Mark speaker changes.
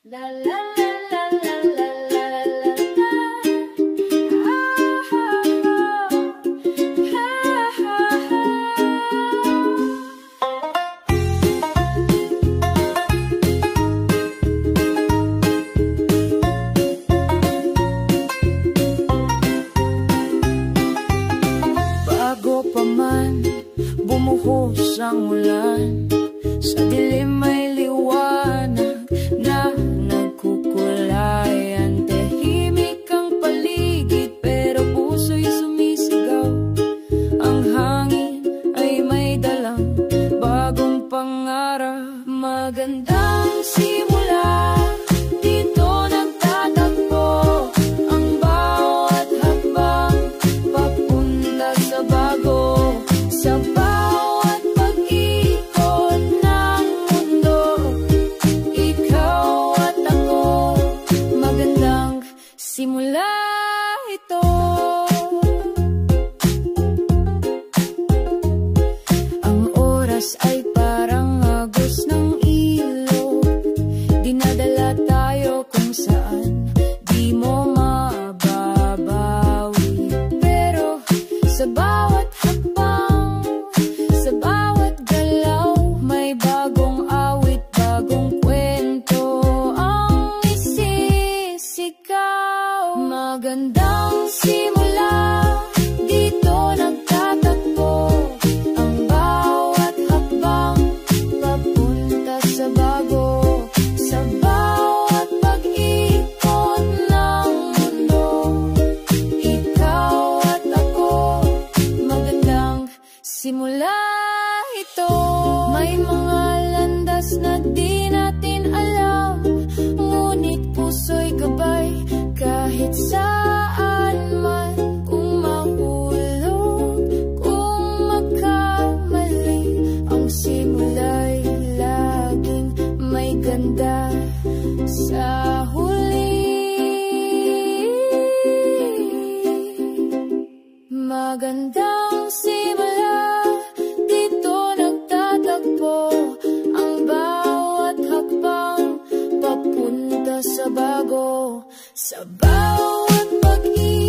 Speaker 1: La la la la la la la la la. Bago pa man bumuhos ang ulan, sa dilim may liwanag na nagkukulayan. Tahimik ang paligid pero puso'y sumisigaw. Ang hangin ay may dalang bagong pangarap. Magandang simula, dito nagtatagpo ang bawat hakbang papunta sa bago. Sa bawat pag-ikot ng mundo, ikaw at ako, magandang simula ito. Ang oras ay parang agos ng ilog, dinadala tayo kung saan di mo mababawi. Pero sa bawat hakbang, sa bawat galaw, may bagong awit, bagong kwento ang isisigaw. Magandang simula, dito nagtatagpo ang bawat hakbang papunta sa bago. Sa bawat pag-ikot ng mundo, ikaw at ako, magandang simula ito. May mga landas na di natin alam, ngunit puso'y gabay kahit saan man. Kung mahulog, kung magkamali, ang simula'y laging may ganda sa huli. Magandang simula, dito nagtatagpo ang bawat hakbang papunta sa bago. Sa bawat pag-ibig